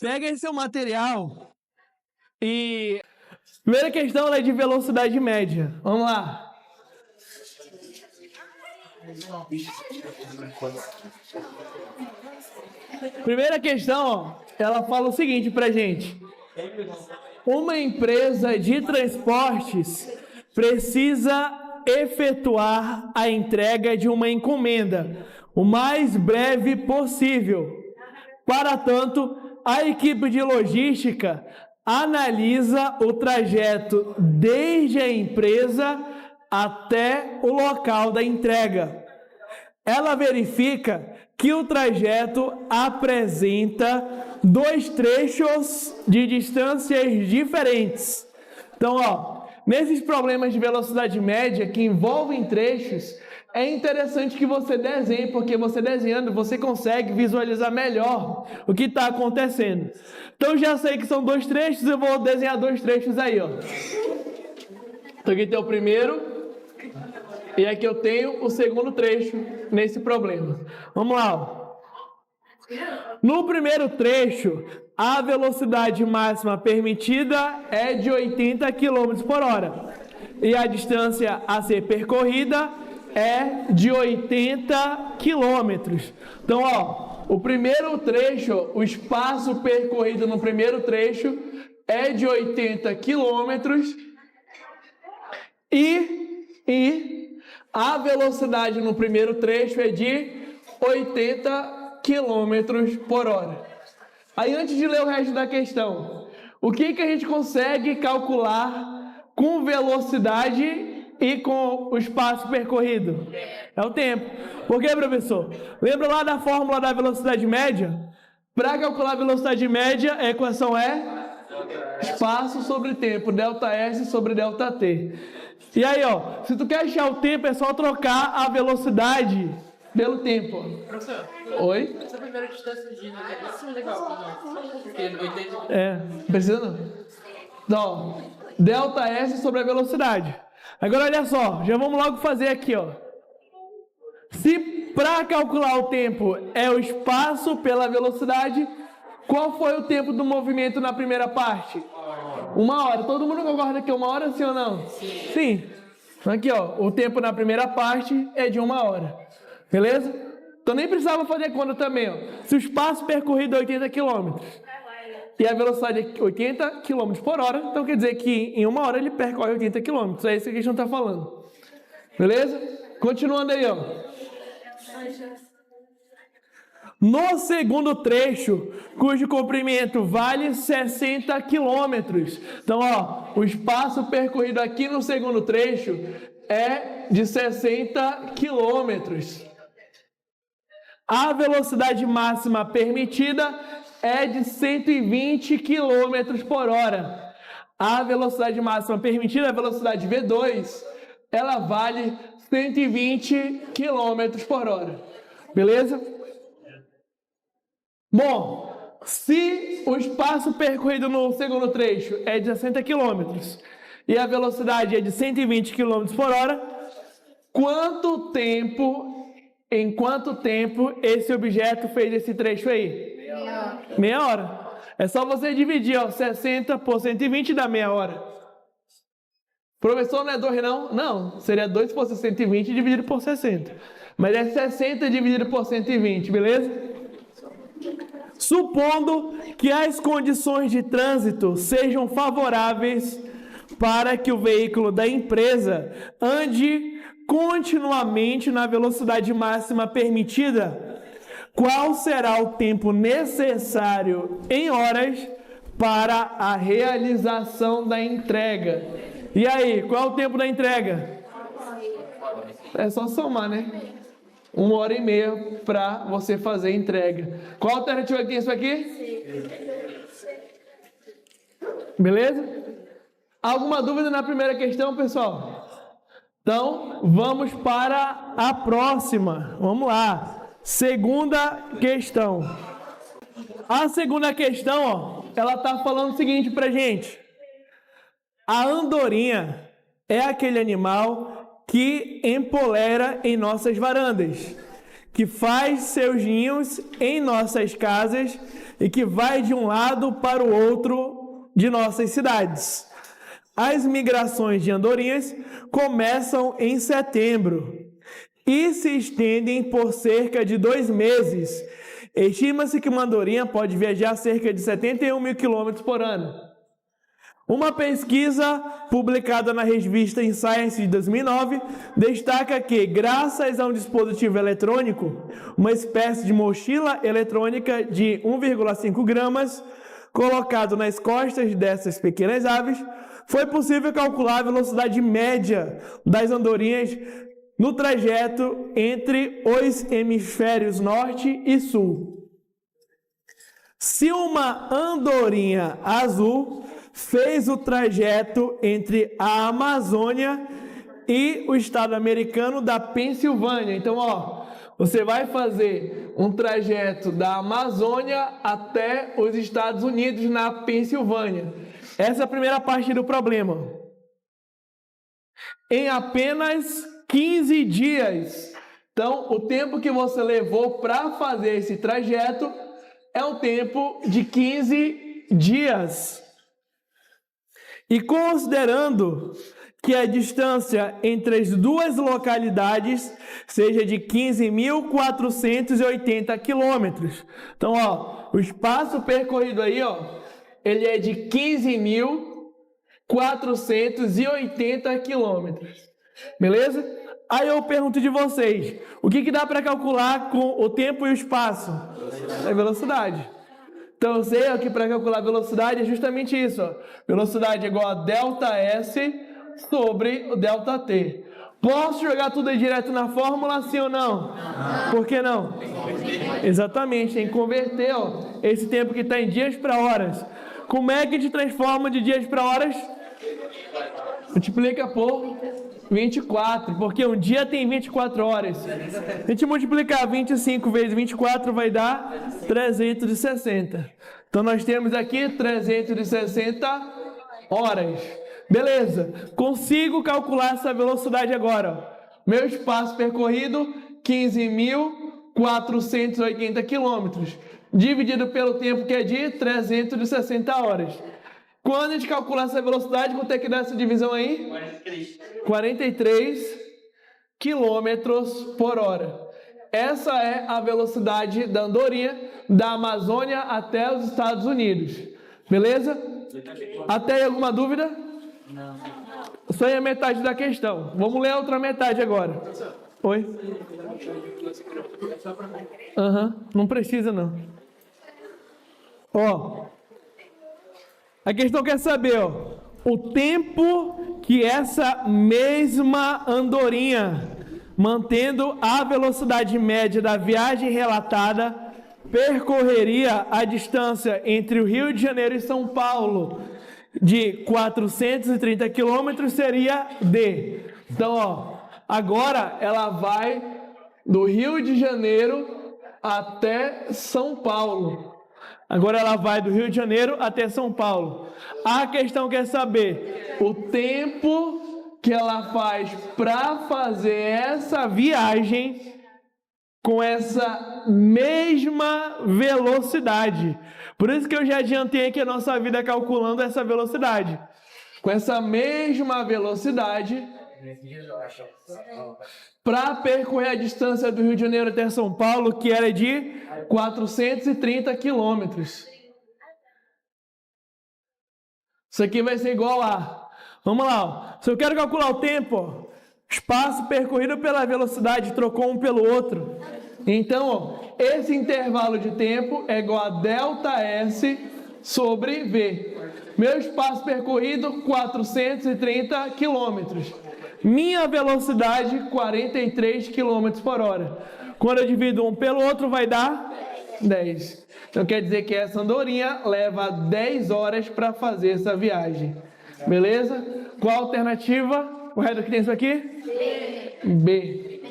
Pega esse seu material e... Primeira questão é de velocidade média. Vamos lá. Primeira questão, ela fala o seguinte pra gente. Uma empresa de transportes precisa efetuar a entrega de uma encomenda o mais breve possível. Para tanto, a equipe de logística analisa o trajeto desde a empresa até o local da entrega. Ela verifica que o trajeto apresenta dois trechos de distâncias diferentes. Então, nesses problemas de velocidade média que envolvem trechos, é interessante que você desenhe, porque você desenhando, você consegue visualizar melhor o que está acontecendo. Então, já sei que são dois trechos, eu vou desenhar dois trechos aí, ó. Então, aqui tem o primeiro, e aqui eu tenho o segundo trecho nesse problema. Vamos lá, ó. No primeiro trecho, a velocidade máxima permitida é de 80 km por hora. E a distância a ser percorrida é de 80 km. Então, o primeiro trecho, o espaço percorrido no primeiro trecho é de 80 km. E a velocidade no primeiro trecho é de 80 km por hora. Aí, antes de ler o resto da questão, o que a gente consegue calcular com velocidade e com o espaço percorrido? É o tempo. Por quê, professor? Lembra lá da fórmula da velocidade média? Para calcular a velocidade média, a equação é espaço sobre tempo, ΔS sobre ΔT. E aí, se tu quer achar o tempo, é só trocar a velocidade pelo tempo. Professor, Oi? essa primeira distância de é legal, porque 80... Precisa não. Então, ΔS sobre a velocidade. Agora, olha só, já vamos logo fazer aqui, ó. Se para calcular o tempo é o espaço pela velocidade, qual foi o tempo do movimento na primeira parte? 1 hora. Todo mundo concorda que é 1 hora, sim ou não? Sim. Aqui, o tempo na primeira parte é de 1 hora. Beleza? Então nem precisava fazer conta também, Se o espaço percorrido é 80 km e a velocidade é 80 km por hora, então quer dizer que em 1 hora ele percorre 80 km. É isso que a gente não está falando. Beleza? Continuando aí, No segundo trecho, cujo comprimento vale 60 km. Então, o espaço percorrido aqui no segundo trecho é de 60 km. A velocidade máxima permitida é de 120 km por hora. A velocidade máxima permitida, a velocidade V2, ela vale 120 km por hora. Beleza? Bom, se o espaço percorrido no segundo trecho é de 60 km e a velocidade é de 120 km por hora, em quanto tempo esse objeto fez esse trecho aí? Meia hora. É só você dividir, 60 por 120 dá meia hora. Professor, não é 2 não? Não, seria 2 se fosse 120 dividido por 60. Mas é 60 dividido por 120, beleza? Supondo que as condições de trânsito sejam favoráveis para que o veículo da empresa ande continuamente na velocidade máxima permitida, qual será o tempo necessário em horas para a realização da entrega? E aí, qual é o tempo da entrega? É só somar, né? 1h30 para você fazer a entrega. Qual alternativa que tem isso aqui? Beleza? Alguma dúvida na primeira questão, pessoal? Então, vamos para a próxima. Vamos lá. Segunda questão. A segunda questão, ela está falando o seguinte para gente. A andorinha é aquele animal que empolera em nossas varandas, que faz seus ninhos em nossas casas e que vai de um lado para o outro de nossas cidades. As migrações de andorinhas começam em setembro e se estendem por cerca de 2 meses. Estima-se que uma andorinha pode viajar cerca de 71 mil quilômetros por ano. Uma pesquisa publicada na revista Science de 2009 destaca que, graças a um dispositivo eletrônico, uma espécie de mochila eletrônica de 1,5 gramas, colocado nas costas dessas pequenas aves, foi possível calcular a velocidade média das andorinhas no trajeto entre os hemisférios norte e sul. Se uma andorinha azul fez o trajeto entre a Amazônia e o estado americano da Pensilvânia. Então, você vai fazer um trajeto da Amazônia até os Estados Unidos na Pensilvânia. Essa é a primeira parte do problema. Em apenas 15 dias. Então, o tempo que você levou para fazer esse trajeto é um tempo de 15 dias. E considerando que a distância entre as duas localidades seja de 15.480 quilômetros. Então, o espaço percorrido aí, ele é de 15.480 quilômetros. Beleza? Aí eu pergunto de vocês, o que dá para calcular com o tempo e o espaço? A velocidade. Então, eu sei que para calcular a velocidade é justamente isso. Velocidade é igual a ΔS sobre o ΔT. Posso jogar tudo aí direto na fórmula, sim ou não? Por que não? Exatamente, tem que converter esse tempo que está em dias para horas. Como é que a gente transforma de dias para horas? Multiplica por 24, porque um dia tem 24 horas. Se a gente multiplicar 25 vezes 24 vai dar 360. Então nós temos aqui 360 horas. Beleza, consigo calcular essa velocidade agora. Meu espaço percorrido, 15.480 quilômetros, dividido pelo tempo que é de 360 horas. Quando a gente calcular essa velocidade, quanto é que dá essa divisão aí? 43 quilômetros por hora. Essa é a velocidade da andorinha da Amazônia até os Estados Unidos. Beleza? Até aí alguma dúvida? Não. Isso aí é metade da questão. Vamos ler a outra metade agora. Oi? Não precisa não. A questão quer saber, o tempo que essa mesma andorinha, mantendo a velocidade média da viagem relatada, percorreria a distância entre o Rio de Janeiro e São Paulo de 430 quilômetros seria D. Então, agora ela vai do Rio de Janeiro até São Paulo. Agora ela vai do Rio de Janeiro até São Paulo. A questão quer saber o tempo que ela faz para fazer essa viagem com essa mesma velocidade. Por isso que eu já adiantei aqui a nossa vida calculando essa velocidade. Com essa mesma velocidade, para percorrer a distância do Rio de Janeiro até São Paulo, que era de 430 quilômetros. Isso aqui vai ser igual a... Vamos lá. Se eu quero calcular o tempo, espaço percorrido pela velocidade, trocou um pelo outro. Então, esse intervalo de tempo é igual a ΔS sobre V. Meu espaço percorrido, 430 quilômetros. Minha velocidade, 43 km por hora. Quando eu divido um pelo outro, vai dar 10. Então, quer dizer que essa andorinha leva 10 horas para fazer essa viagem. Beleza? Qual a alternativa? Correto que tem isso aqui? B.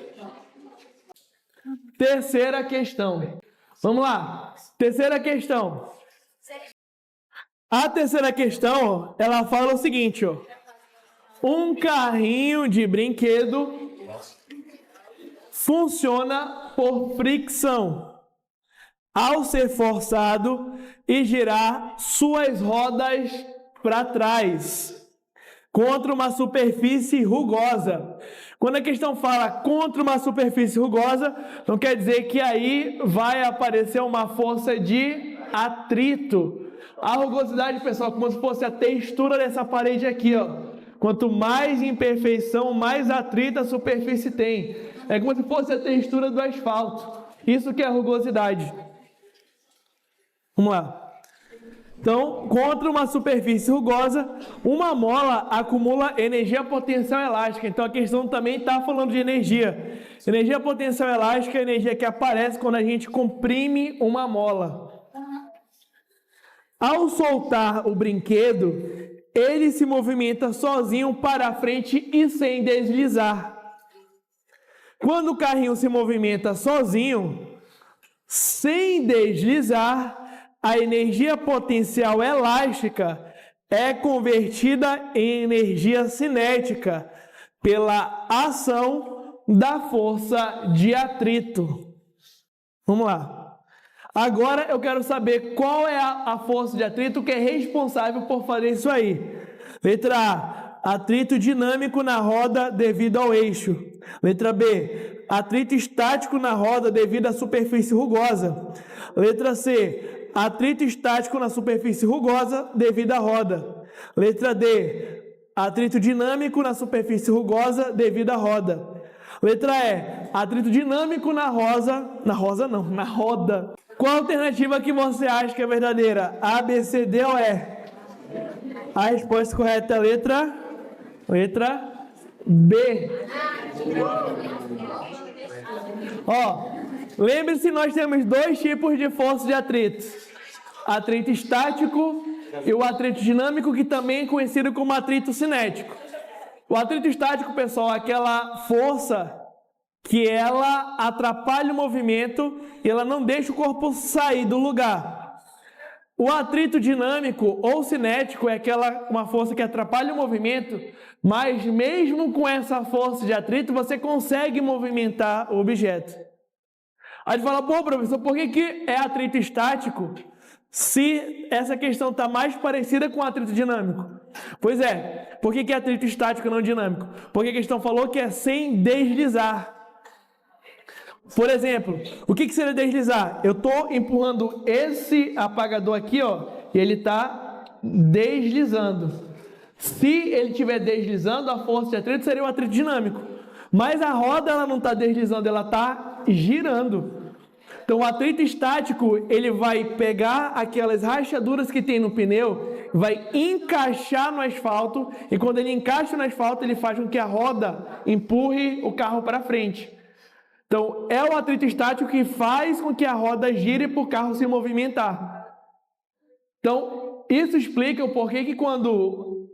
Terceira questão. Vamos lá. Terceira questão. A terceira questão, ela fala o seguinte, um carrinho de brinquedo funciona por fricção. ao ser forçado e girar suas rodas para trás contra uma superfície rugosa. Quando a questão fala contra uma superfície rugosa, não quer dizer que aí vai aparecer uma força de atrito. A rugosidade, pessoal, como se fosse a textura dessa parede aqui, ó. Quanto mais imperfeição, mais atrito a superfície tem. É como se fosse a textura do asfalto. Isso que é a rugosidade. Vamos lá. Então, contra uma superfície rugosa, uma mola acumula energia potencial elástica. Então, a questão também está falando de energia. Energia potencial elástica é a energia que aparece quando a gente comprime uma mola. Ao soltar o brinquedo, ele se movimenta sozinho para frente e sem deslizar. Quando o carrinho se movimenta sozinho, sem deslizar, a energia potencial elástica é convertida em energia cinética pela ação da força de atrito. Vamos lá. Agora eu quero saber qual é a força de atrito que é responsável por fazer isso aí. Letra A, atrito dinâmico na roda devido ao eixo. Letra B, atrito estático na roda devido à superfície rugosa. Letra C, atrito estático na superfície rugosa devido à roda. Letra D, atrito dinâmico na superfície rugosa devido à roda. Letra E, atrito dinâmico na roda. Qual a alternativa que você acha que é verdadeira? A, B, C, D ou E? A resposta correta é a letra B. Ó, lembre-se, nós temos dois tipos de força de atrito. Atrito estático e o atrito dinâmico, que também é conhecido como atrito cinético. O atrito estático, pessoal, é aquela força que ela atrapalha o movimento e ela não deixa o corpo sair do lugar. O atrito dinâmico ou cinético é uma força que atrapalha o movimento, mas mesmo com essa força de atrito, você consegue movimentar o objeto. Aí você fala, pô, professor, por que é atrito estático se essa questão está mais parecida com atrito dinâmico? Pois é, por que é atrito estático e não dinâmico? Porque a questão falou que é sem deslizar. Por exemplo, o que seria deslizar? Eu estou empurrando esse apagador aqui, ó, e ele está deslizando. Se ele estiver deslizando, a força de atrito seria o atrito dinâmico. Mas a roda ela não está deslizando, ela está girando. Então o atrito estático, ele vai pegar aquelas rachaduras que tem no pneu, vai encaixar no asfalto, e quando ele encaixa no asfalto, ele faz com que a roda empurre o carro para frente. Então, é o atrito estático que faz com que a roda gire para o carro se movimentar. Então, isso explica o porquê que quando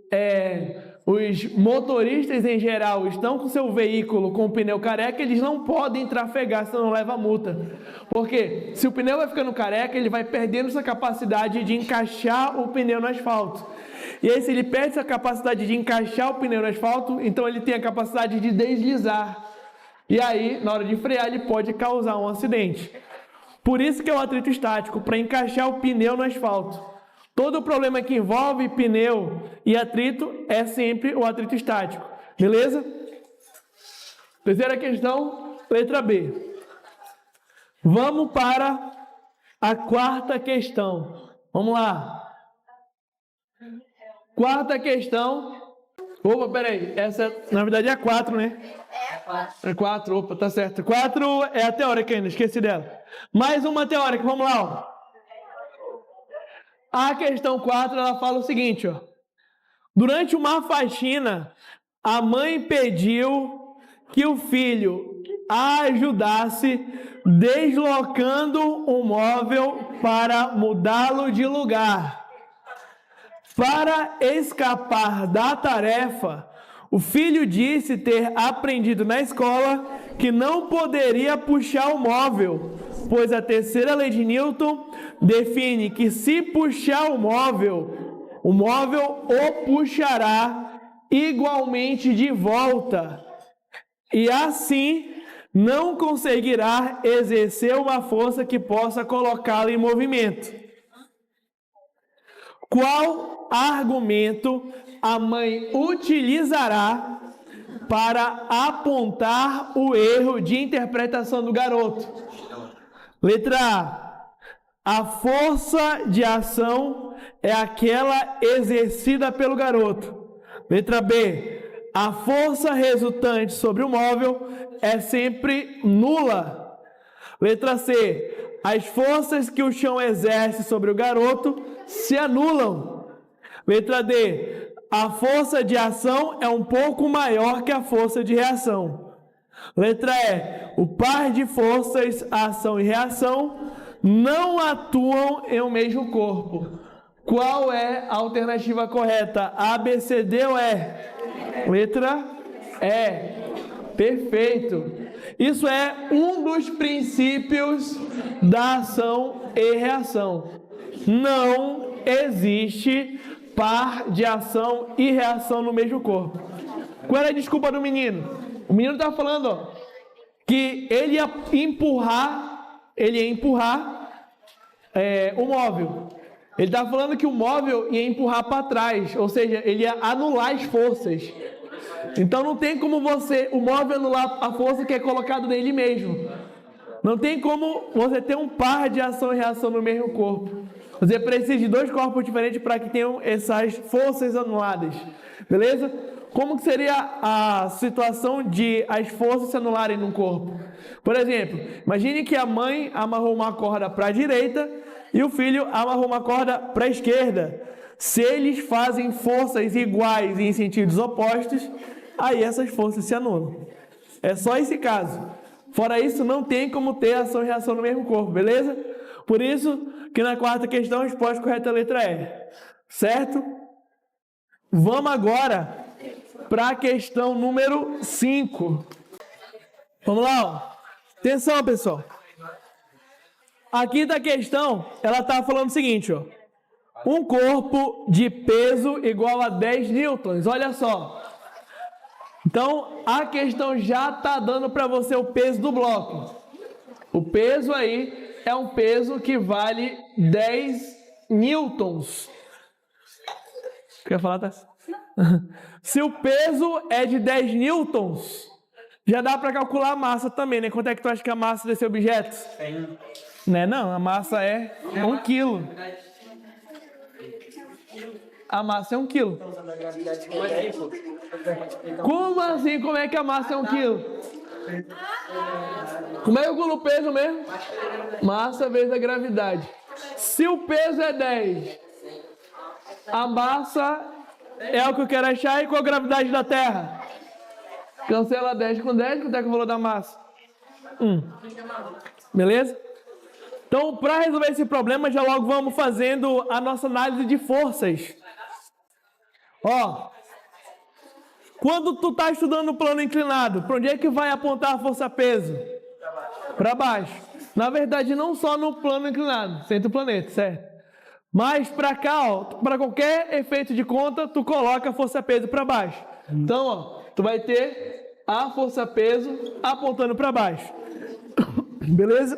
os motoristas em geral estão com seu veículo com o pneu careca, eles não podem trafegar, senão não leva multa. Porque se o pneu vai ficando careca, ele vai perdendo essa capacidade de encaixar o pneu no asfalto. E aí, se ele perde essa capacidade de encaixar o pneu no asfalto, então ele tem a capacidade de deslizar. E aí, na hora de frear, ele pode causar um acidente. Por isso que é o atrito estático, para encaixar o pneu no asfalto. Todo problema que envolve pneu e atrito é sempre o atrito estático. Beleza? Terceira questão, letra B. Vamos para a quarta questão. Vamos lá. Quarta questão. Opa, peraí. Essa, na verdade, é a 4, né? É 4, opa, tá certo. 4 é a teórica ainda, esqueci dela. Mais uma teórica, vamos lá, ó. A questão 4, ela fala o seguinte, ó. Durante uma faxina, a mãe pediu que o filho a ajudasse deslocando um móvel para mudá-lo de lugar. Para escapar da tarefa, o filho disse ter aprendido na escola que não poderia puxar o móvel, pois a terceira lei de Newton define que se puxar o móvel o puxará igualmente de volta. E assim, não conseguirá exercer uma força que possa colocá-lo em movimento. Qual argumento a mãe utilizará para apontar o erro de interpretação do garoto? Letra A força de ação é aquela exercida pelo garoto. Letra B, a força resultante sobre o móvel é sempre nula. Letra C, as forças que o chão exerce sobre o garoto se anulam. Letra D, a força de ação é um pouco maior que a força de reação. Letra E, o par de forças, ação e reação, não atuam em um mesmo corpo. Qual é a alternativa correta? A, B, C, D ou E? Letra E. Perfeito. Isso é um dos princípios da ação e reação. Não existe par de ação e reação no mesmo corpo. Qual era a desculpa do menino? O menino estava falando que ele ia empurrar o móvel. Ele estava falando que o móvel ia empurrar para trás, ou seja, ele ia anular as forças. Então não tem como o móvel anular a força que é colocada nele mesmo. Não tem como você ter um par de ação e reação no mesmo corpo. Você precisa de dois corpos diferentes para que tenham essas forças anuladas. Beleza? Como que seria a situação de as forças se anularem num corpo? Por exemplo, imagine que a mãe amarrou uma corda para a direita e o filho amarrou uma corda para a esquerda. Se eles fazem forças iguais em sentidos opostos, aí essas forças se anulam. É só esse caso. Fora isso, não tem como ter ação e reação no mesmo corpo, beleza? Por isso que na quarta questão a resposta correta é a letra E. Certo? Vamos agora para a questão número 5. Vamos lá, ó. Atenção, pessoal. Aqui da questão, ela está falando o seguinte, ó. Um corpo de peso igual a 10 newtons. Olha só. Então, a questão já está dando para você o peso do bloco. O peso aí é um peso que vale 10 newtons. Quer falar, Tassi? Se o peso é de 10 newtons, já dá para calcular a massa também, né? Quanto é que tu acha que é a massa desse objeto? Né? Não, a massa é 1 quilo. A massa é 1 quilo. Como assim? Como é que a massa é 1 quilo? Como é que eu calculo o peso mesmo? Massa vezes a gravidade. Se o peso é 10, a massa é o que eu quero achar. E qual a gravidade da Terra? Cancela 10 com 10, quanto é que eu vou dar massa? 1. Beleza? Então, para resolver esse problema, já logo vamos fazendo a nossa análise de forças. Ó, quando tu tá estudando o plano inclinado, para onde é que vai apontar a força-peso? Para baixo. Na verdade, não só no plano inclinado, centro do planeta, certo? Mas para cá, ó, para qualquer efeito de conta, tu coloca a força-peso para baixo. Então, ó, tu vai ter a força-peso apontando para baixo. Beleza?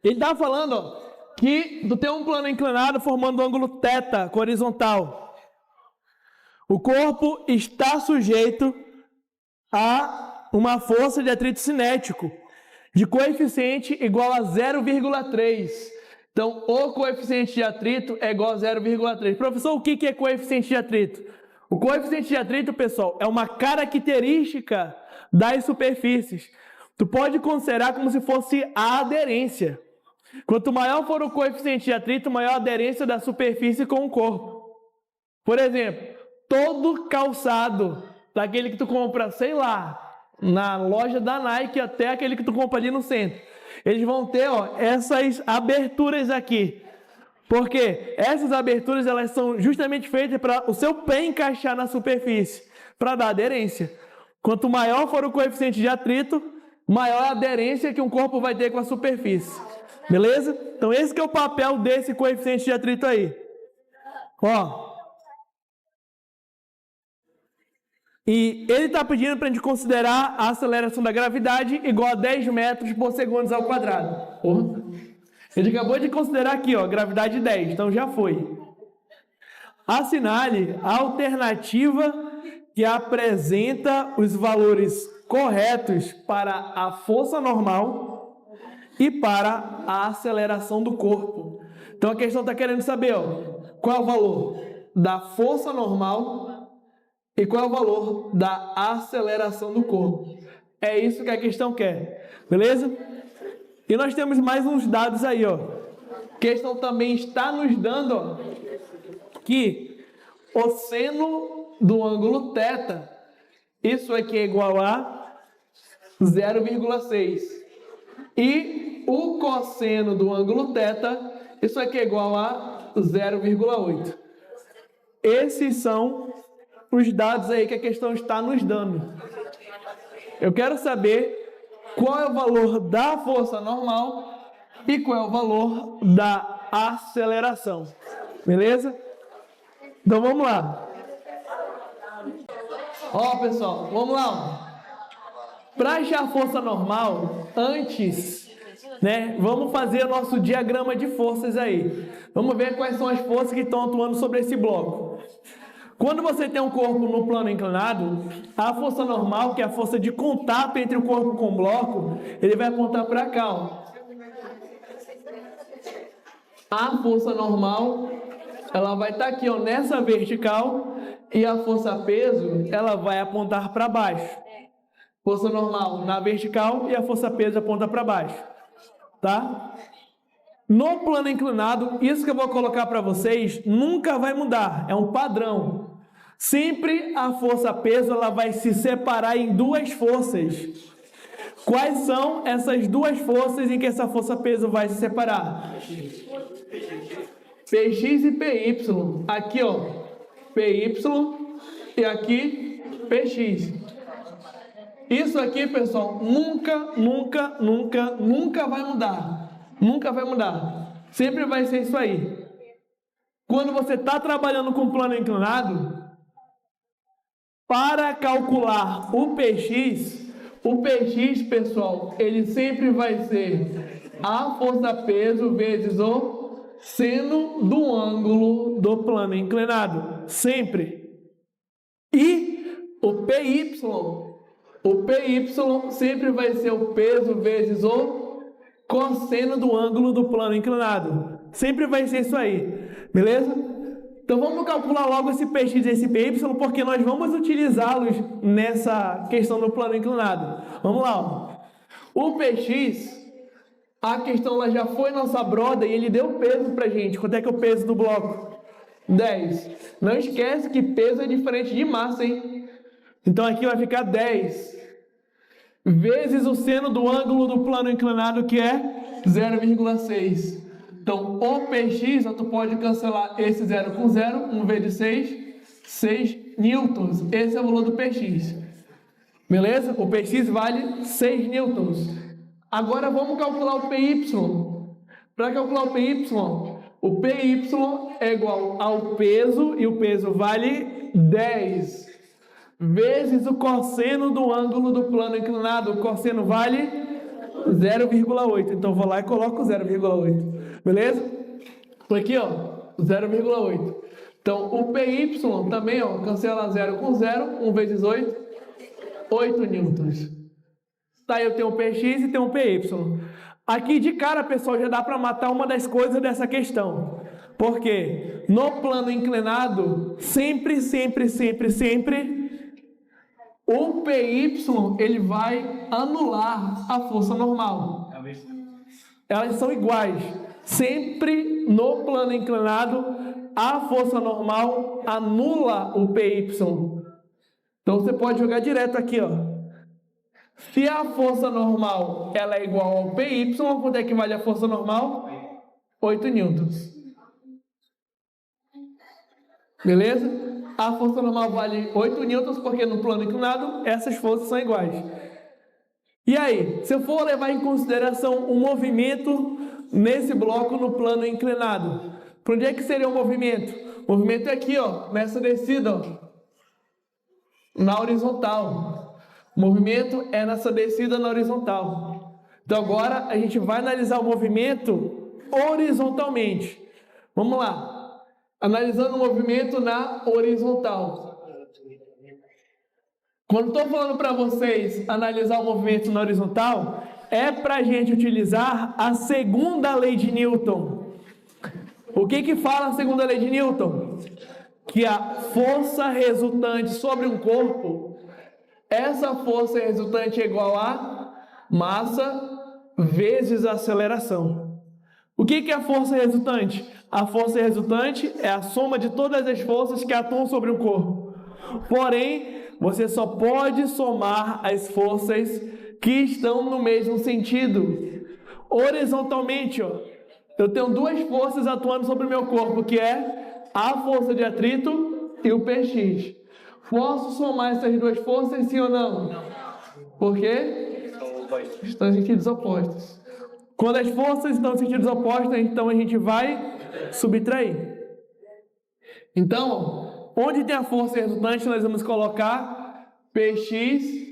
Ele está falando, ó, que tu tem um plano inclinado formando um ângulo θ com horizontal. O corpo está sujeito a uma força de atrito cinético de coeficiente igual a 0,3. Então, o coeficiente de atrito é igual a 0,3. Professor, o que é coeficiente de atrito? O coeficiente de atrito, pessoal, é uma característica das superfícies. Tu pode considerar como se fosse a aderência. Quanto maior for o coeficiente de atrito, maior a aderência da superfície com o corpo. Por exemplo, todo calçado, daquele que tu compra, sei lá, na loja da Nike até aquele que tu compra ali no centro, eles vão ter, ó, essas aberturas aqui. Porque essas aberturas, elas são justamente feitas para o seu pé encaixar na superfície, para dar aderência. Quanto maior for o coeficiente de atrito, maior a aderência que um corpo vai ter com a superfície. Beleza? Então esse que é o papel desse coeficiente de atrito aí. Ó. E ele está pedindo para a gente considerar a aceleração da gravidade igual a 10 metros por segundo ao quadrado. Porra. Ele acabou de considerar aqui, ó, gravidade 10, então já foi. Assinale a alternativa que apresenta os valores corretos para a força normal e para a aceleração do corpo. Então a questão está querendo saber, ó, qual é o valor da força normal e qual é o valor da aceleração do corpo. É isso que a questão quer, beleza? E nós temos mais uns dados aí, ó. A questão também está nos dando, ó, que o seno do ângulo θ, isso aqui é igual a 0,6. E o cosseno do ângulo θ, isso aqui é igual a 0,8. Esses são os dados aí que a questão está nos dando. Eu quero saber qual é o valor da força normal e qual é o valor da aceleração. Beleza? Então vamos lá. Ó, pessoal, vamos lá. Para achar a força normal, antes, né, vamos fazer o nosso diagrama de forças aí. Vamos ver quais são as forças que estão atuando sobre esse bloco. Quando você tem um corpo no plano inclinado, a força normal, que é a força de contato entre o corpo com o bloco, ele vai apontar para cá, ó. A força normal, ela vai estar aqui, ó, nessa vertical, e a força peso, ela vai apontar para baixo. Força normal na vertical e a força peso aponta para baixo, tá? No plano inclinado, isso que eu vou colocar para vocês nunca vai mudar, é um padrão. Sempre a força peso ela vai se separar em duas forças. Quais são essas duas forças em que essa força peso vai se separar? Px e Py. Aqui, ó, Py e aqui Px. Isso aqui, pessoal, nunca vai mudar. Nunca vai mudar. Sempre vai ser isso aí. Quando você está trabalhando com plano inclinado, para calcular o Px, pessoal, ele sempre vai ser a força peso vezes o seno do ângulo do plano inclinado. Sempre. E o Py sempre vai ser o peso vezes o cosseno do ângulo do plano inclinado. Sempre vai ser isso aí, beleza? Então vamos calcular logo esse Px e esse Py, porque nós vamos utilizá-los nessa questão do plano inclinado. Vamos lá, ó. O Px, a questão lá já foi nossa broda e ele deu peso pra gente. Quanto é que é o peso do bloco? 10. Não esquece que peso é diferente de massa, hein? Então aqui vai ficar 10 vezes o seno do ângulo do plano inclinado, que é 0,6. Então, o Px, tu pode cancelar esse 0 com 0, 1 vezes 6 newtons. Esse é o valor do Px. Beleza? O Px vale 6 newtons. Agora vamos calcular o Py. Para calcular o Py é igual ao peso, e o peso vale 10 vezes o cosseno do ângulo do plano inclinado. O cosseno vale 0,8. Então vou lá e coloco 0,8. Beleza? Por aqui, ó, 0,8. Então o Py também, ó, cancela 0 com 0, 1 vezes 8, 8 newtons. Tá, eu tenho o Px e tenho o Py. Aqui de cara, pessoal, já dá para matar uma das coisas dessa questão. Porque no plano inclinado, sempre, o Py, ele vai anular a força normal. Elas são iguais. Sempre no plano inclinado, a força normal anula o Py. Então você pode jogar direto aqui, ó. Se a força normal ela é igual ao Py, quanto é que vale a força normal? 8 newtons. Beleza? A força normal vale 8 newtons, porque no plano inclinado essas forças são iguais. E aí, se eu for levar em consideração o movimento nesse bloco no plano inclinado, para onde é que seria o movimento? O movimento é aqui, ó, nessa descida, ó. na horizontal. O movimento é nessa descida na horizontal. Então agora a gente vai analisar o movimento horizontalmente. Vamos lá. Analisando o movimento na horizontal. Quando estou falando para vocês analisar o movimento na horizontal, é para a gente utilizar a segunda lei de Newton. O que fala a segunda lei de Newton? Que a força resultante sobre um corpo, essa força resultante é igual a massa vezes a aceleração. O que é a força resultante? A força resultante é a soma de todas as forças que atuam sobre um corpo. Porém, você só pode somar as forças que estão no mesmo sentido. Horizontalmente, ó, eu tenho duas forças atuando sobre o meu corpo, que é a força de atrito e o Px. Posso somar essas duas forças, sim ou não? Por quê? Estão em sentidos opostos. Quando as forças estão em sentidos opostos, então a gente vai subtrair. Então, onde tem a força resultante, nós vamos colocar Px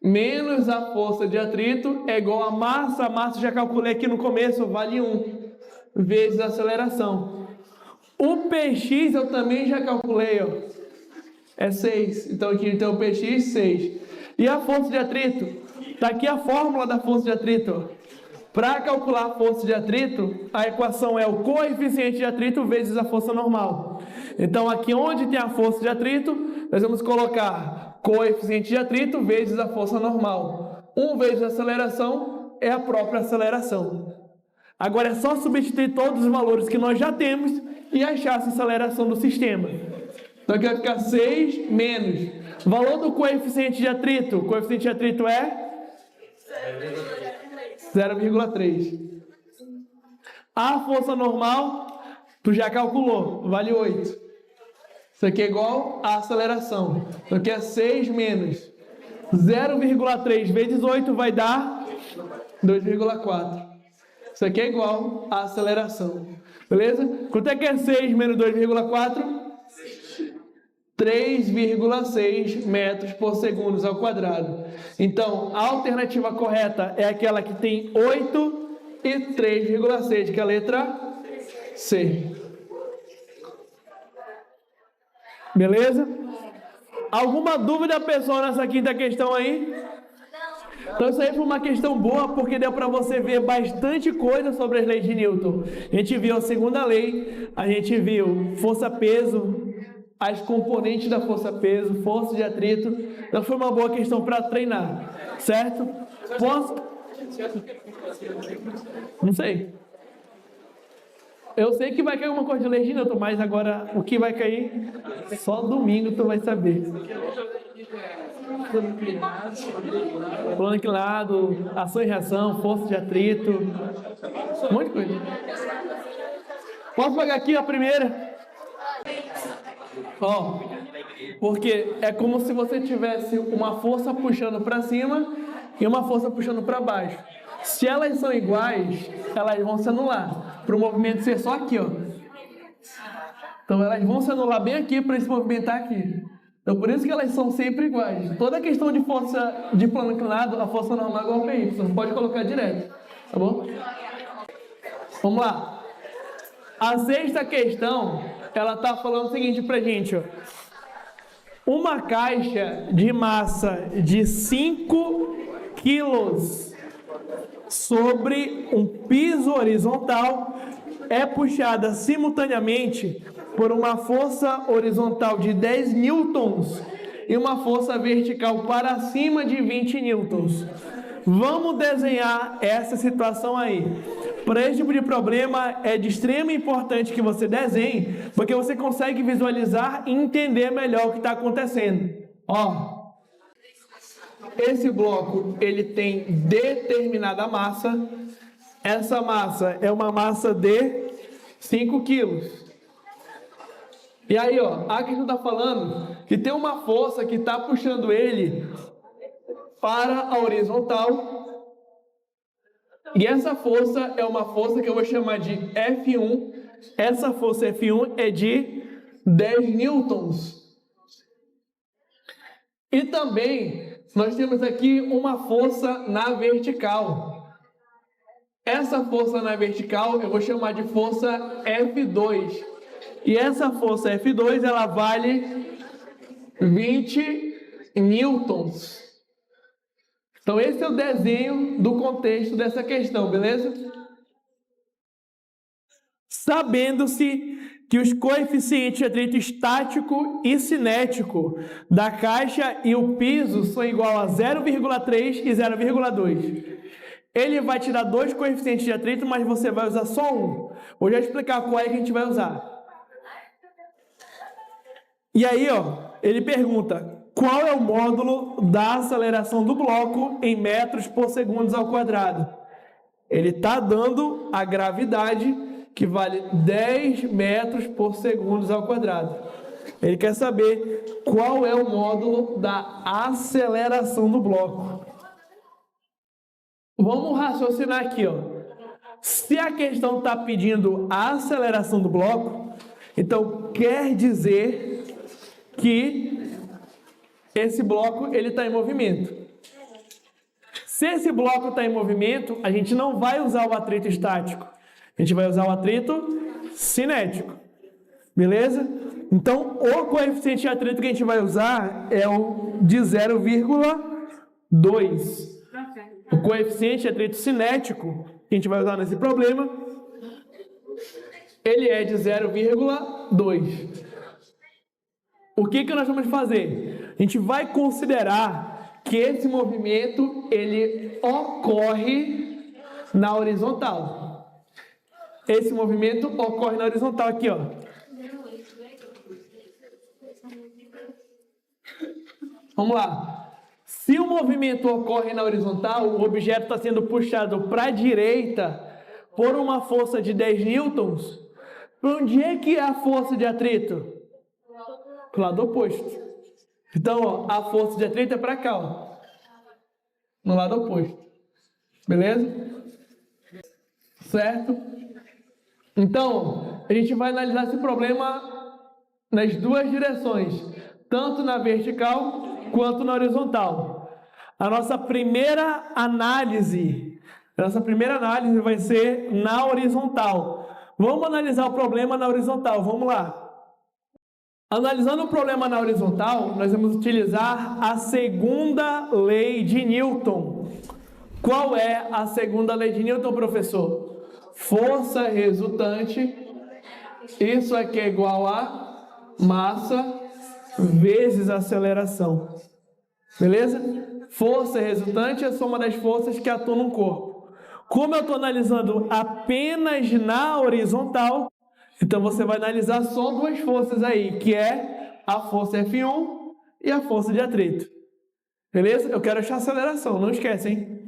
menos a força de atrito é igual a massa. A massa já calculei aqui no começo, vale 1, vezes a aceleração. O Px eu também já calculei, ó, é 6. Então aqui tem o Px, 6. E a força de atrito? Está aqui a fórmula da força de atrito. Para calcular a força de atrito, a equação é o coeficiente de atrito vezes a força normal. Então aqui onde tem a força de atrito, nós vamos colocar coeficiente de atrito vezes a força normal. 1 vezes a aceleração é a própria aceleração. Agora é só substituir todos os valores que nós já temos e achar essa aceleração do sistema. Então aqui vai ficar 6 menos. Valor do coeficiente de atrito. O coeficiente de atrito é 0,3. A força normal, tu já calculou, vale 8. Isso aqui é igual à aceleração. Então aqui é 6 menos 0,3 vezes 8 vai dar 2,4. Isso aqui é igual à aceleração. Beleza? Quanto é que é 6 menos 2,4? 3,6 metros por segundo ao quadrado. Então, a alternativa correta é aquela que tem 8 e 3,6, que é a letra C. Beleza? Alguma dúvida, pessoal, nessa quinta questão aí? Então isso aí foi uma questão boa, porque deu para você ver bastante coisa sobre as leis de Newton. A gente viu a segunda lei, a gente viu força-peso, as componentes da força-peso, força de atrito. Então foi uma boa questão para treinar, certo? Posso? Não sei. Eu sei que vai cair uma coisa de lei de Newton, mas agora o que vai cair, só domingo tu vai saber. Plano inclinado, ação e reação, força de atrito, um monte de coisa. Posso pegar aqui a primeira? Ó, porque é como se você tivesse uma força puxando para cima e uma força puxando para baixo. Se elas são iguais, elas vão se anular, para o movimento ser só aqui, ó. Então elas vão se anular bem aqui para esse movimentar aqui. Então por isso que elas são sempre iguais. Toda questão de força de plano inclinado, a força normal é igual ao PY, você não pode colocar direto, tá bom? Vamos lá. A sexta questão, ela está falando o seguinte pra gente, ó. Uma caixa de massa de 5 quilos sobre um piso horizontal é puxada simultaneamente por uma força horizontal de 10 newtons e uma força vertical para cima de 20 newtons. Vamos desenhar essa situação aí. Para esse tipo de problema é de extrema importância que você desenhe, porque você consegue visualizar e entender melhor o que está acontecendo. Ó, esse bloco ele tem determinada massa. Essa massa é uma massa de 5 quilos. E aí, ó, a questão está falando que tem uma força que está puxando ele para a horizontal. E essa força é uma força que eu vou chamar de F1. Essa força F1 é de 10 newtons. E também nós temos aqui uma força na vertical. Essa força na vertical eu vou chamar de força F2. E essa força F2 ela vale 20 newtons. Então esse é o desenho do contexto dessa questão, beleza? Sabendo-se que os coeficientes de atrito estático e cinético da caixa e o piso são igual a 0,3 e 0,2. Ele vai te dar dois coeficientes de atrito, mas você vai usar só um. Vou já explicar qual é que a gente vai usar. E aí, ele pergunta, qual é o módulo da aceleração do bloco em metros por segundo ao quadrado? Ele está dando a gravidade, que vale 10 metros por segundo ao quadrado. Ele quer saber qual é o módulo da aceleração do bloco. Vamos raciocinar aqui, Se a questão está pedindo a aceleração do bloco, então quer dizer que esse bloco ele está em movimento. Se esse bloco está em movimento, a gente não vai usar o atrito estático. A gente vai usar o atrito cinético. Beleza? Então, o coeficiente de atrito que a gente vai usar é o de 0,2. O coeficiente de atrito cinético que a gente vai usar nesse problema, ele é de 0,2. O que nós vamos fazer? A gente vai considerar que esse movimento ele ocorre na horizontal. Esse movimento ocorre na horizontal aqui, Vamos lá. Se o movimento ocorre na horizontal, o objeto está sendo puxado para a direita por uma força de 10 newtons. Para onde é que é a força de atrito? Para o lado oposto. Então, a força de atrito é para cá, no lado oposto. Beleza? Certo? Então, a gente vai analisar esse problema nas duas direções, tanto na vertical quanto na horizontal. A nossa primeira análise vai ser na horizontal. Vamos analisar o problema na horizontal, vamos lá. Analisando o problema na horizontal, nós vamos utilizar a segunda lei de Newton. Qual é a segunda lei de Newton, professor? Força resultante, isso aqui é igual a massa vezes aceleração. Beleza? Força resultante é a soma das forças que atuam no corpo. Como eu estou analisando apenas na horizontal, então você vai analisar só duas forças aí, que é a força F1 e a força de atrito. Beleza? Eu quero achar a aceleração, não esquece, hein?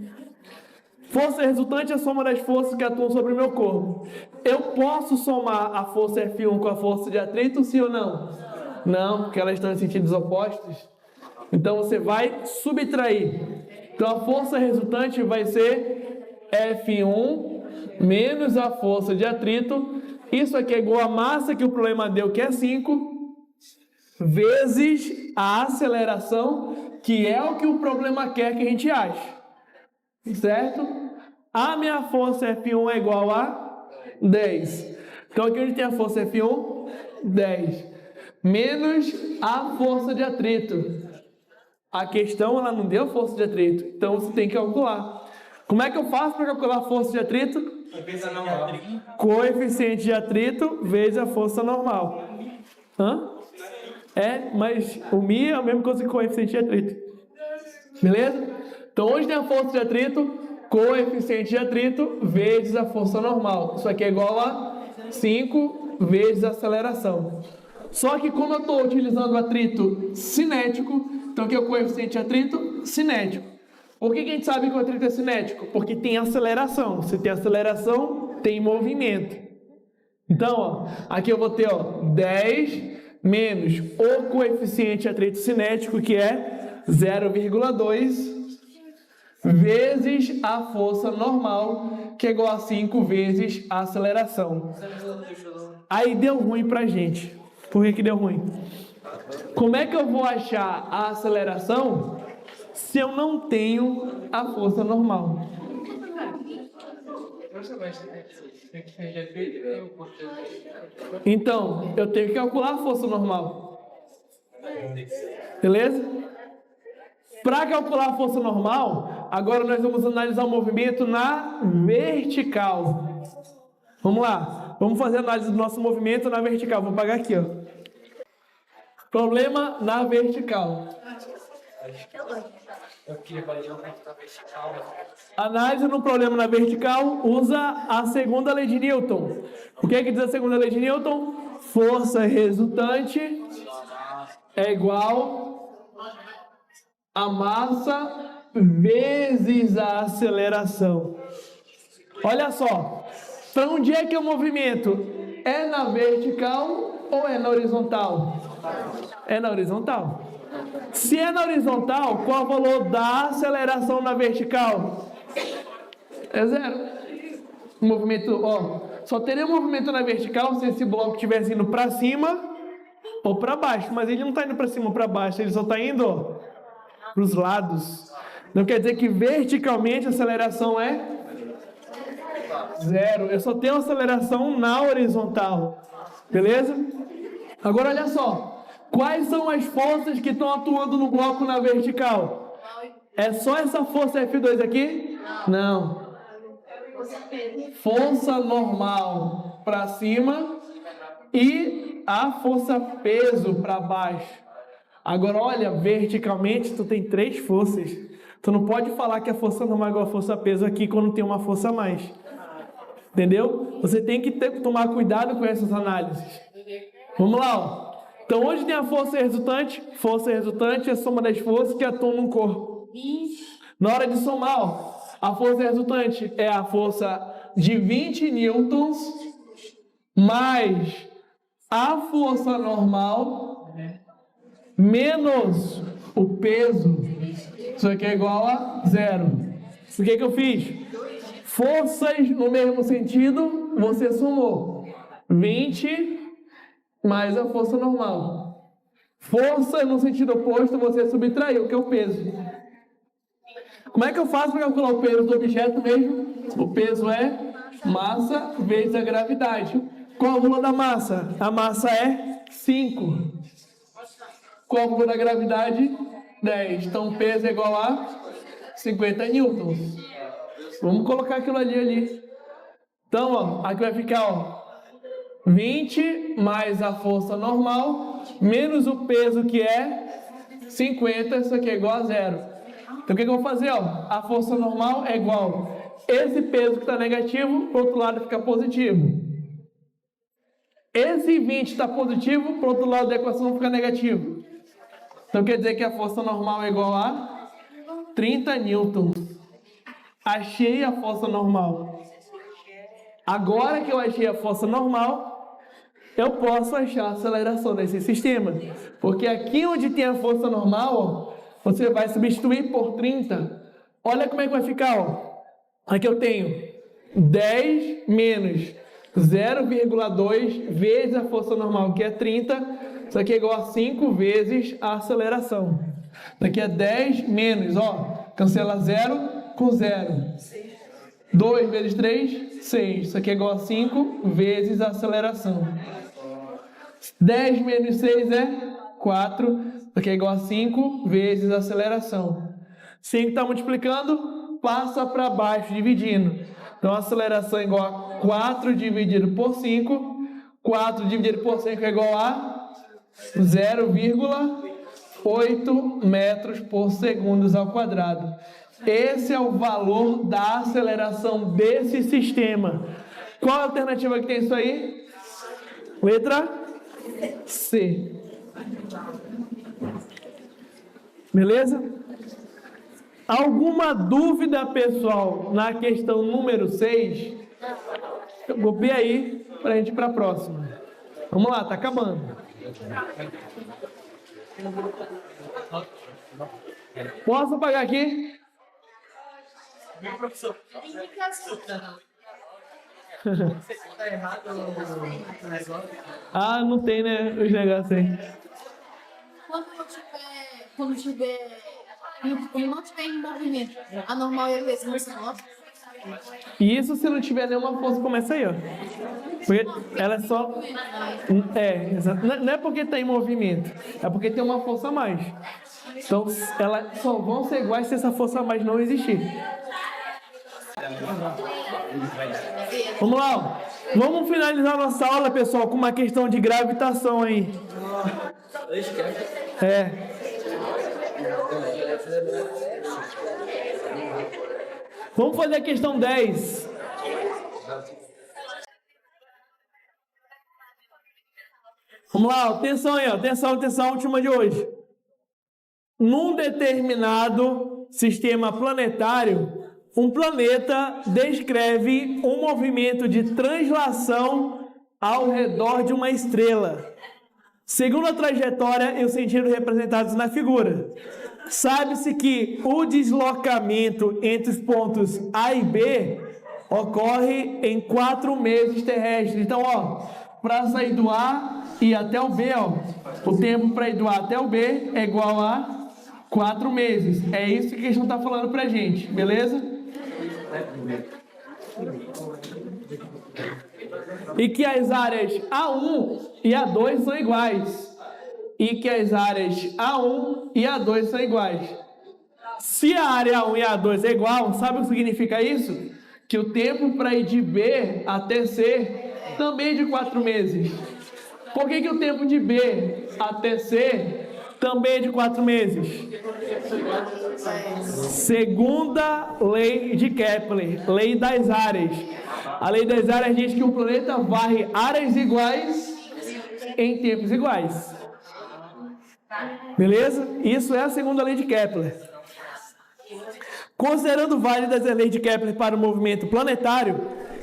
Força resultante é a soma das forças que atuam sobre o meu corpo. Eu posso somar a força F1 com a força de atrito, sim ou não? Não, porque elas estão em sentidos opostos. Então você vai subtrair. Então a força resultante vai ser F1 menos a força de atrito. Isso aqui é igual a massa que o problema deu, que é 5, vezes a aceleração, que é o que o problema quer que a gente ache. Certo? A minha força F1 é igual a 10. Então aqui onde tem a força F1, 10. Menos a força de atrito. A questão ela não deu força de atrito, então você tem que calcular. Como é que eu faço para calcular a força de atrito? Coeficiente de atrito vezes a força normal. Mas o Mi é a mesma coisa que coeficiente de atrito. Beleza? Então hoje tem a força de atrito, coeficiente de atrito vezes a força normal. Isso aqui é igual a 5 vezes a aceleração. Só que como eu estou utilizando o atrito cinético, então aqui é o coeficiente de atrito cinético. Por que a gente sabe que o atrito é cinético? Porque tem aceleração. Se tem aceleração, tem movimento. Então, aqui eu vou ter 10 menos o coeficiente de atrito cinético, que é 0,2, vezes a força normal, que é igual a 5 vezes a aceleração. Aí deu ruim pra gente. Por que deu ruim? Como é que eu vou achar a aceleração se eu não tenho a força normal? Então, eu tenho que calcular a força normal. Beleza? Para calcular a força normal, agora nós vamos analisar o movimento na vertical. Vamos lá. Vamos fazer a análise do nosso movimento na vertical. Vou apagar aqui, ó. Problema na vertical. Eu queria fazer um ponto na vertical. Análise no problema na vertical usa a segunda lei de Newton. O que é que diz a segunda lei de Newton? Força resultante é igual a massa vezes a aceleração. Olha só. Para onde é que o movimento é na vertical ou é na horizontal? É na horizontal. Se é na horizontal, qual é o valor da aceleração na vertical? É zero. O movimento, ó, só teria movimento na vertical se esse bloco estivesse indo para cima ou para baixo. Mas ele não está indo para cima ou para baixo, ele só está indo para os lados. Não quer dizer que verticalmente a aceleração é zero. Eu só tenho aceleração na horizontal. Beleza? Agora olha só. Quais são as forças que estão atuando no bloco na vertical? É só essa força F2 aqui? Não. Força normal para cima e a força peso para baixo. Agora olha, verticalmente tu tem 3 forças. Tu não pode falar que a força normal é igual a força peso aqui quando tem uma força a mais. Entendeu? Você tem que tomar cuidado com essas análises. Vamos lá, ó. Então, hoje tem a força resultante. Força resultante é a soma das forças que atuam no corpo. Na hora de somar, ó, a força resultante é a força de 20 newtons mais a força normal menos o peso. Isso aqui é igual a zero. O que eu fiz? Forças no mesmo sentido, você somou 20 mais a força normal. Força no sentido oposto, você subtraiu, que é o peso. Como é que eu faço para calcular o peso do objeto mesmo? O peso é massa vezes a gravidade. Qual é o valor da massa? A massa é 5. Qual é o valor da gravidade? 10. Então o peso é igual a 50 newtons. Vamos colocar aquilo ali. Então, ó, aqui vai ficar, ó, 20 mais a força normal, menos o peso que é 50, isso aqui é igual a zero. Então o que eu vou fazer? Ó? A força normal é igual esse peso que está negativo, para o outro lado fica positivo. Esse 20 está positivo, para o outro lado da equação fica negativo. Então quer dizer que a força normal é igual a 30 newtons. Achei a força normal. Agora que eu achei a força normal, eu posso achar a aceleração desse sistema. Porque aqui onde tem a força normal, ó, você vai substituir por 30. Olha como é que vai ficar. Ó. Aqui eu tenho 10 menos 0,2 vezes a força normal, que é 30. Isso aqui é igual a 5 vezes a aceleração. Daqui é 10 menos, ó, cancela 0 com 0. 2 vezes 3, 6. Isso aqui é igual a 5 vezes a aceleração. 10 menos 6 é 4. Isso aqui é igual a 5 vezes a aceleração. 5 está multiplicando, passa para baixo, dividindo. Então a aceleração é igual a 4 dividido por 5. 4 dividido por 5 é igual a 0,8 metros por segundo ao quadrado. Esse é o valor da aceleração desse sistema. Qual a alternativa que tem isso aí? Letra C. Beleza? Alguma dúvida, pessoal, na questão número 6? Eu vou ver aí para a gente ir para a próxima. Vamos lá, tá acabando. Posso apagar aqui? Professor. Ah, não tem, né? Os negócios aí. quando tiver. Quando não tiver em movimento, a normal é ver se você nota. E isso se não tiver nenhuma força, começa aí, ó. Porque ela é só. Não é porque está em movimento, é porque tem uma força a mais. Então, elas só vão ser iguais se essa força a mais não existir. Vamos lá, ó. Vamos finalizar nossa aula, pessoal, com uma questão de gravitação aí. Vamos fazer a questão 10. Vamos lá, atenção aí, ó. Atenção, última de hoje. Num determinado sistema planetário, um planeta descreve um movimento de translação ao redor de uma estrela, segundo a trajetória e o sentido representados na figura. Sabe-se que o deslocamento entre os pontos A e B ocorre em 4 meses terrestres. Então, ó, para sair do A e ir até o B, ó, o tempo para ir do A até o B é igual a 4 meses. É isso que a questão está falando para a gente, beleza? E que as áreas A1 e A2 são iguais. E que as áreas A1 e A2 são iguais. Se a área A1 e A2 é igual, sabe o que significa isso? Que o tempo para ir de B até C também é de 4 meses. Por que o tempo de B até C também é de 4 meses? Segunda lei de Kepler, lei das áreas. A lei das áreas diz que o planeta varre áreas iguais em tempos iguais. Beleza? Isso é a segunda lei de Kepler. Considerando válidas as leis de Kepler para o movimento planetário,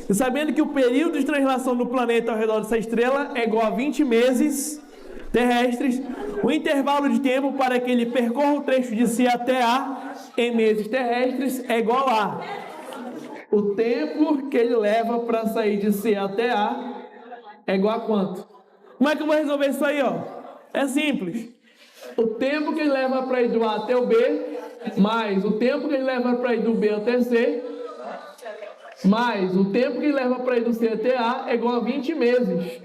e sabendo que o período de translação do planeta ao redor dessa estrela é igual a 20 meses terrestres, o intervalo de tempo para que ele percorra o trecho de C até A em meses terrestres é igual a o tempo que ele leva para sair de C até A é igual a quanto? Como é que eu vou resolver isso aí, ó? É simples. O tempo que ele leva para ir do A até o B, mais o tempo que ele leva para ir do B até C, mais o tempo que ele leva para ir do C até A é igual a 20 meses.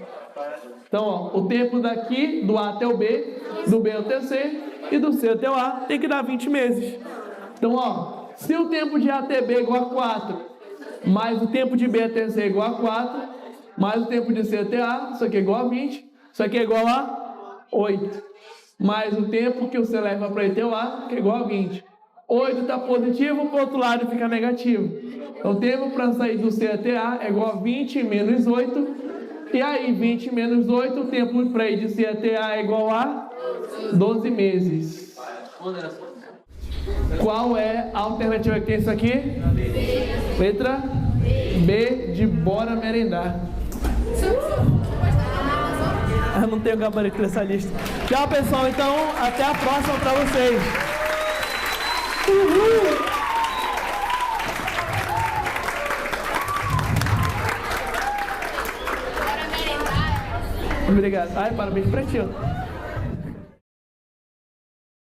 Então, ó, o tempo daqui, do A até o B, do B até C e do C até o A tem que dar 20 meses. Então, ó, se o tempo de A até B é igual a 4, mais o tempo de B até C é igual a 4, mais o tempo de C até A, isso aqui é igual a 20, isso aqui é igual a 8. Mais o tempo que o C leva para ir até o A, que é igual a 20. 8 está positivo, para o outro lado fica negativo. Então, o tempo para sair do C até A é igual a 20 menos 8. E aí, 20 menos 8, o tempo para ir de C até A é igual a 12 meses. Qual é a alternativa que tem isso aqui? Letra B de bora merendar. Eu não tenho gabarito dessa lista. Tchau, pessoal. Então, até a próxima para vocês. Uhul! Obrigado. Ai, parabéns pra ti.